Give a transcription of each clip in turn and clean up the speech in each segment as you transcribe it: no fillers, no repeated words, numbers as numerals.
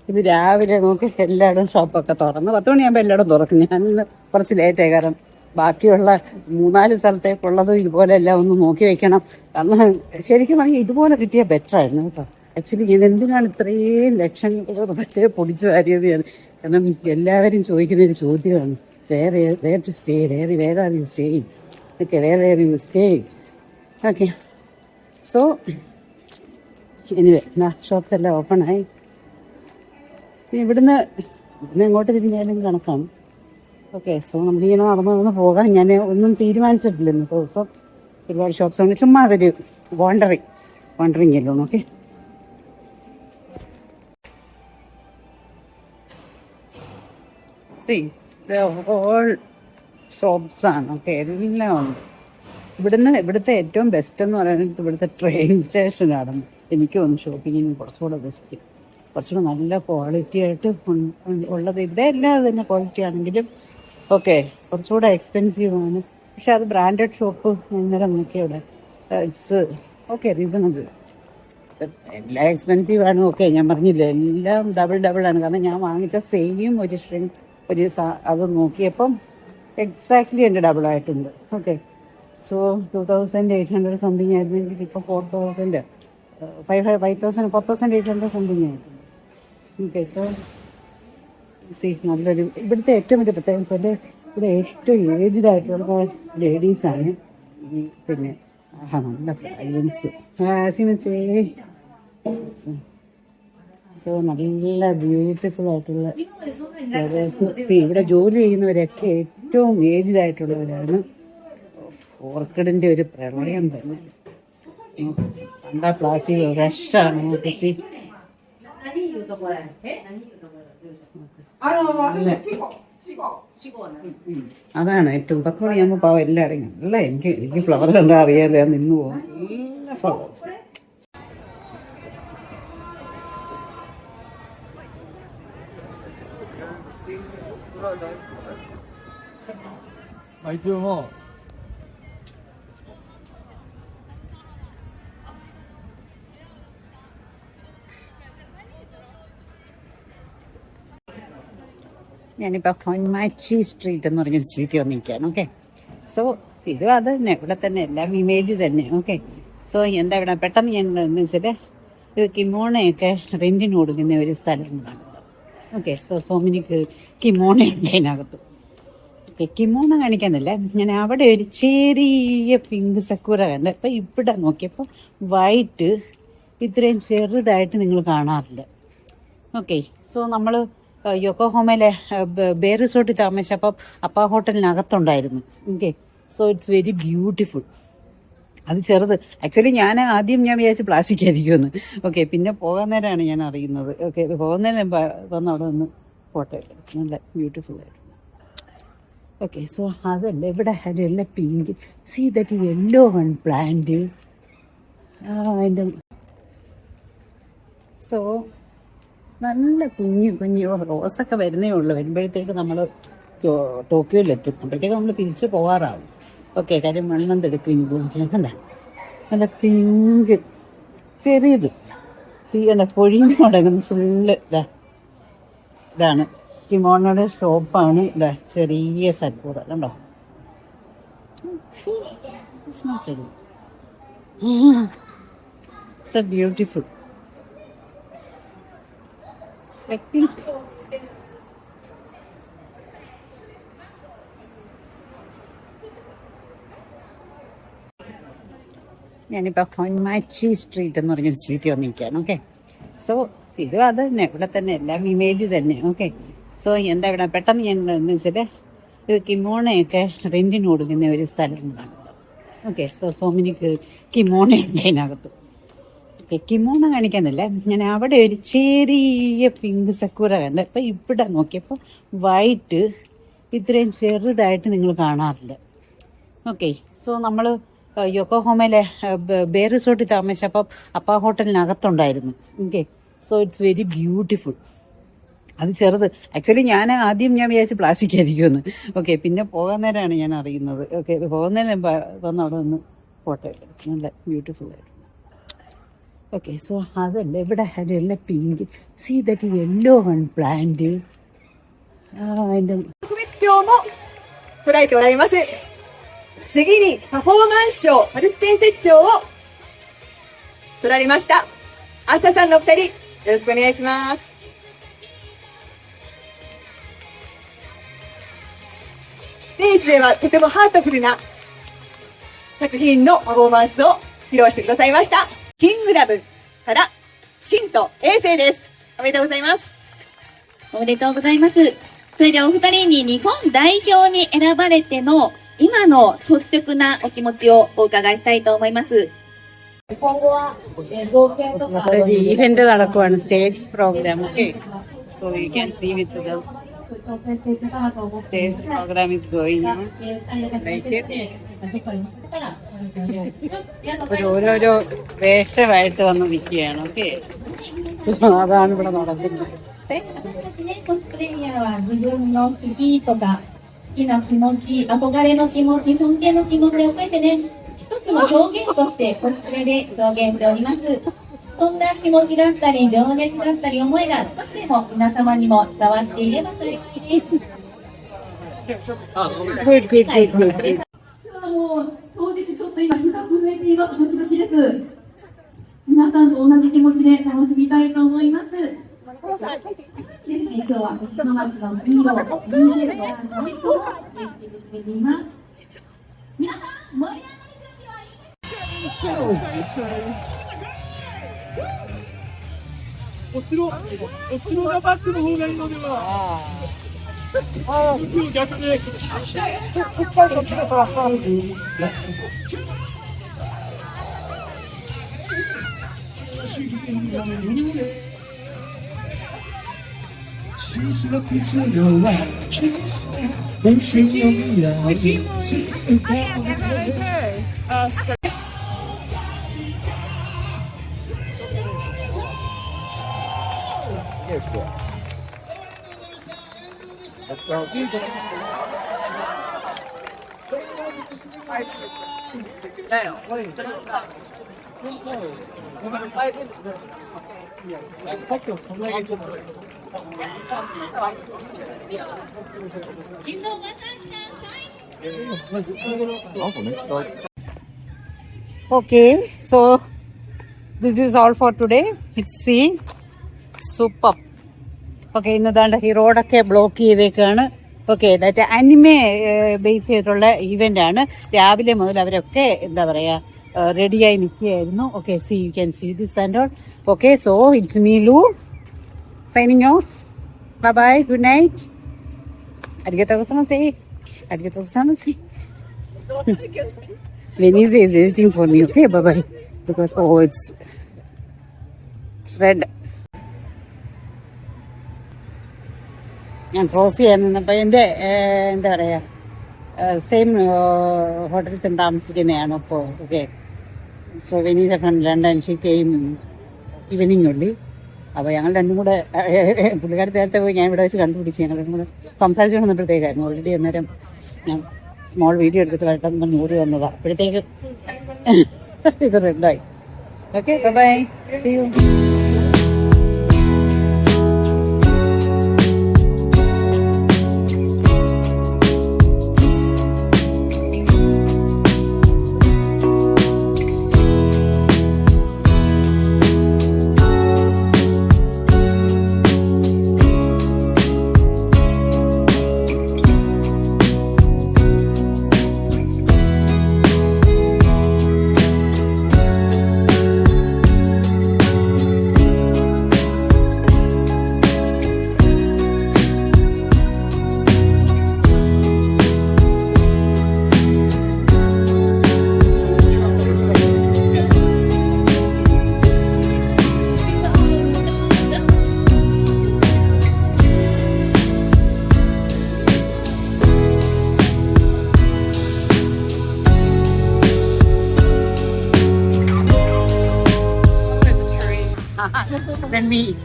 ഇത് രാവിലെ നോക്കി എല്ലായിടും ഷോപ്പൊക്കെ തുറന്ന് 10 മണിയാകുമ്പോൾ എല്ലായിടും തുറക്കും. ഞാനിന്ന് കുറച്ച് ലേറ്റായി, കാരണം ബാക്കിയുള്ള 3-4 സ്ഥലത്തേക്കുള്ളത് ഇതുപോലെ എല്ലാം ഒന്ന് നോക്കി വെക്കണം. കാരണം ശരിക്കും പറഞ്ഞാൽ ഇതുപോലെ കിട്ടിയാൽ ബെറ്റർ ആയിരുന്നു കേട്ടോ. ആക്ച്വലി ഞാൻ എന്തിനാണ് ഇത്രയും ലക്ഷങ്ങൾ വെറുതെ പൊടിച്ചു വാരിയത്? കാരണം എല്ലാവരും ചോദിക്കുന്ന ഒരു ചോദ്യമാണ്, where to stay, where are you staying, okay, where you staying, okay. So anyway shops എല്ലാം ഓപ്പൺ ആയി. ഇവിടുന്ന് എങ്ങോട്ട് തിരിഞ്ഞാലും കണക്കാണ്. ഓക്കെ, സോ നമുക്കിങ്ങനെ നടന്ന് പോകാം. ഞാൻ ഒന്നും തീരുമാനിച്ചിട്ടില്ല ഇന്നത്തെ ദിവസം. ഒരുപാട് ഷോപ്സ് ഉണ്ട്, ചുമ്മാ അതൊരു വാണ്ടറിങ് അല്ലോ. ഓക്കെ, ഓൾ ഷോപ്സ് ആണ്. ഓക്കെ, എല്ലാം ഉണ്ട്. ഇവിടുത്തെ ഏറ്റവും ബെസ്റ്റ് എന്ന് പറയുന്നത് ഇവിടുത്തെ ട്രെയിൻ സ്റ്റേഷനാണ്. എനിക്ക് തോന്നുന്നു ഷോപ്പിങ്ങിന് കുറച്ചുകൂടെ ബെസ്റ്റ്, കുറച്ചുകൂടെ നല്ല ക്വാളിറ്റി ആയിട്ട് ഉള്ളത്. ഇവിടെ എല്ലാം തന്നെ ക്വാളിറ്റി ആണെങ്കിലും ഓക്കെ കുറച്ചുകൂടെ എക്സ്പെൻസീവ് ആണ്. പക്ഷെ അത് ബ്രാൻഡഡ് ഷോപ്പ് ഇന്നലെ നോക്കിയവിടെ ഇറ്റ്സ് ഓക്കെ, റീസണബിൾ. എല്ലാം എക്സ്പെൻസീവ് ആണ്. ഓക്കെ, ഞാൻ പറഞ്ഞില്ല എല്ലാം ഡബിൾ ആണ്. കാരണം ഞാൻ വാങ്ങിച്ച സെയിം ഒരു അത് നോക്കിയപ്പം എക്സാക്ട്ലി എൻ്റെ ഡബിൾ ആയിട്ടുണ്ട്. ഓക്കെ, സോ 2800 സംതിങ് ആയിരുന്നെങ്കിൽ ഇപ്പോൾ 4,800 സംതിങ് ആയിട്ടുണ്ട്. ഓക്കെ, സോ നല്ലൊരു ഇവിടുത്തെ ഏറ്റവും വലിയ പ്രത്യേകത വെച്ചാൽ ഇവിടെ ഏറ്റവും ഏജ്ഡ് ആയിട്ടുള്ള ലേഡീസാണ്. പിന്നെ നല്ല ഫ്രാഗ്രൻസ് സോ നല്ല ബ്യൂട്ടിഫുൾ ആയിട്ടുള്ള ഇവിടെ ജോലി ചെയ്യുന്നവരൊക്കെ ഏറ്റവും ഏജ്ഡ് ആയിട്ടുള്ളവരാണ്. ഓർക്കിഡിന്റെ ഒരു പ്രളയം തന്നെ. കണ്ടാ പ്ലാസ്റ്റിക് റഷാണ്. അതാണ് ഏറ്റവും 10 മണിയാകുമ്പോൾ പാവം എല്ലാവരും അല്ല. എനിക്ക് ഫ്ലവർ കണ്ടാൽ അറിയാതെ നിന്ന് പോകും. എല്ലാ ഫ്ലവേഴ്സ് ഞാനിപ്പോൾ ഹൊൻമാച്ചി സ്ട്രീറ്റ് എന്ന് പറഞ്ഞൊരു സ്ട്രീറ്റ് വന്നിരിക്കുകയാണ്. ഓക്കെ, സോ ഇതും അത് തന്നെ, ഇവിടെ തന്നെ എല്ലാം ഇമേജ് തന്നെ. ഓക്കെ, സോ എന്താ ഇവിടെ പെട്ടെന്ന് ഞാൻ എന്ന് വെച്ചാൽ ഇത് കിമോണയൊക്കെ റെൻറ്റിന് കൊടുക്കുന്ന ഒരു സ്ഥലമാണ്. ഓക്കെ, സോ മെനി കിമോണ ഉണ്ട് അതിനകത്ത്. ഓക്കെ, കിമോണ കാണിക്കാനല്ല, ഞാൻ അവിടെ ഒരു ചെറിയ പിങ്ക് സക്കൂറ കണ്ട്. അപ്പം ഇവിടെ നോക്കിയപ്പോൾ വൈറ്റ് ഇത്രയും ചെറുതായിട്ട് നിങ്ങൾ കാണാറില്ല. ഓക്കെ, സോ നമ്മൾ യോക്കോഹോമയിലെ ബേ റിസോർട്ടിൽ താമസിച്ചപ്പം അപ്പ ഹോട്ടലിനകത്തുണ്ടായിരുന്നു. Okay, so it's very beautiful. അത് ചെറുത്. ആക്ച്വലി ഞാൻ വിചാരിച്ച് പ്ലാസ്റ്റിക് ആയിരിക്കുമെന്ന്. ഓക്കെ, പിന്നെ പോകാൻ നേരമാണ് ഞാൻ അറിയുന്നത്. ഓക്കെ, പോകുന്നതിന് വന്ന് അവിടെ നിന്ന് ഫോട്ടോ എടുത്തു. നല്ല ബ്യൂട്ടിഫുൾ ആയിരുന്നു. ഓക്കെ, സോ അതല്ല ഇവിടെ എല്ലാം pink. See that yellow one plant. അതിൻ്റെ സോ നല്ല കുഞ്ഞു റോസൊക്കെ വരുന്നേ ഉള്ളൂ. വരുമ്പോഴത്തേക്ക് നമ്മൾ ടോക്കിയോയിലെത്തും. അപ്പോഴത്തേക്ക് നമ്മൾ തിരിച്ച് പോകാറാവും. ഓക്കെ, കാര്യം വെള്ളം തെടുക്കും ഇൻഫ്ലുവൻസ് ചെയ്യുന്നുണ്ട്. നല്ല പിങ്ക് ചെറിയത് പൊഴിഞ്ഞു തുടങ്ങുന്നു ഫുള്ള്. ഇതാണ് കിമോണയുടെ ഷോപ്പാണ്. ഇതാ ചെറിയ സക്കൂറ കണ്ടോ. So beautiful. പിങ്ക് ഞാനിപ്പോൾ ഹൊൻമാച്ചി സ്ട്രീറ്റ് എന്ന് പറഞ്ഞൊരു സ്ട്രീറ്റ് വന്നിരിക്കുകയാണ്. ഓക്കെ, സോ ഇതും അത് തന്നെ, ഇവിടെ തന്നെ എല്ലാം ഇമേജ് തന്നെ. ഓക്കെ, സോ എന്താ ഇവിടെ പെട്ടെന്ന് ഞാൻ എന്ന് വെച്ചാൽ ഇത് കിമോണയൊക്കെ റെന്റിന് കൊടുക്കുന്ന ഒരു സ്ഥലമാണ്. ഓക്കെ, സോ മെനി കിമോണ ഉണ്ട് അതിനകത്ത്. ഓക്കെ, കിമോണ കാണിക്കാനല്ല, ഞാൻ അവിടെ ഒരു ചെറിയ പിങ്ക് സക്കൂറ കണ്ട്. അപ്പം ഇവിടെ നോക്കിയപ്പോൾ വൈറ്റ് ഇത്രയും ചെറുതായിട്ട് നിങ്ങൾ കാണാറുണ്ട്. ഓക്കെ, സോ നമ്മൾ യോക്കോഹോമയിലെ ബേ റിസോർട്ടിൽ താമസിച്ചപ്പോൾ അപ്പ ഹോട്ടലിനകത്തുണ്ടായിരുന്നു. Okay, so it's very beautiful. അത് ചെറുത്. ആക്ച്വലി ഞാൻ വിചാരിച്ച് പ്ലാസ്റ്റിക് ആയിരിക്കുമെന്ന്. ഓക്കെ, പിന്നെ പോകാൻ നേരമാണ് ഞാൻ അറിയുന്നത്. ഓക്കെ, പോകുന്നതിന് വന്ന് അവിടെ നിന്ന് ഫോട്ടോ എടുത്തു. നല്ല ബ്യൂട്ടിഫുൾ ആയിരുന്നു. ഓക്കെ, സോ അതല്ല ഇവിടെ അതെല്ലാം pink. See that yellow one plant. അതിൻ്റെ次にパフォーマンス賞、パルス伝説賞を取られました。アッサさんの2人、よろしくお願いします。ステージではとてもハートフルな作品のパフォーマンスを披露してくださいました。キングダムからシンと衛星です。おめでとうございます。おめでとうございます。それではお二人に日本代表に選ばれての今の率直なお気持ちをお伺いしたいと思います。今後は造形とか ഒരു ഈവന്റ് നടക്കുവാണ്, stage program. Okay, so you can see with the 挑戦していけたらと思っています。 stage program is going on. ありがとうございます。どこに向けたらお願いします。ありがとうございます。 ഓരോരോ വേഷമായിട്ട് വന്ന് നിൽക്കുകയാണ്. ഓക്കെ, അതാണ് ഇവിടെ നടക്കുന്നത്. コスプレイヤーは自分の好きとか好きな気持ち、憧れの気持ち、尊敬の気持ちを込めてね、一つの表現としてコスプレで表現しております。そんな気持ちだったり、情熱だったり、思いが少しでも皆様にも伝わっていればということです。 Good, good, good, good. もう正直ちょっと今膝震えています。ドキドキです。皆さんと同じ気持ちで楽しみたいと思います。今日は石巻のヒーロー、ミネルやナイトを続けています。皆さん盛り上がり準備はいいですか？お城がバックの方がいいのでは。ああ、逆です。Okay, so this is all for today. It's see super. Okay, ഇന്നതാണ്ട് ഈ റോഡൊക്കെ ബ്ലോക്ക് ചെയ്തേക്കാണ്. ഓക്കെ, ദാറ്റ് അനിമെ ബേസ് ചെയ്തിട്ടുള്ള ഈവൻ്റ് ആണ്. രാവിലെ മുതൽ അവരൊക്കെ എന്താ പറയുക റെഡിയായി നിൽക്കുകയായിരുന്നു. Okay, see you can see this and all. Okay, so it's me Lu signing off. Bye bye, good night. അരികത്തോ സമസേ, അരികത്തോ സമസേ. Venise is visiting for me. Okay, bye bye. Because it's red. ഞാൻ ക്രോസ് ചെയ്യാൻ നിന്നപ്പോൾ എൻ്റെ എന്താ പറയുക സെയിം ഹോട്ടലിൽ തന്നെ താമസിക്കുന്നതാണ് ഇപ്പോൾ. Okay, so Venice from London, she came evening ഉള്ളി. അപ്പോൾ ഞങ്ങൾ രണ്ടും കൂടെ പുള്ളിക്കാരി നേരത്തെ പോയി, ഞാൻ ഇവിടെ വെച്ച് കണ്ടുപിടിച്ച് ഞങ്ങൾ രണ്ടും കൂടെ സംസാരിച്ചു വന്നപ്പോഴത്തേക്കായിരുന്നു. ഓൾറെഡി അന്നേരം ഞാൻ സ്മോൾ വീഡിയോ എടുത്തിട്ട് വരട്ടെന്ന് പറഞ്ഞ് ഓടി വന്നതാണ്. അപ്പോഴത്തേക്ക് ഇത് റെഡായി. Okay, bye, see you. me.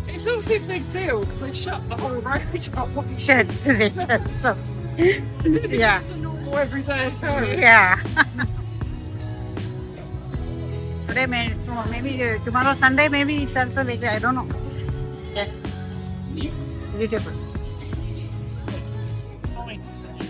It's not a big deal because they shut the whole road up. Actually, so yeah, It's a normal everyday occurrence. yeah. Today, maybe tomorrow Sunday, maybe it's also like I don't know. Yeah, vegetable. Mindset.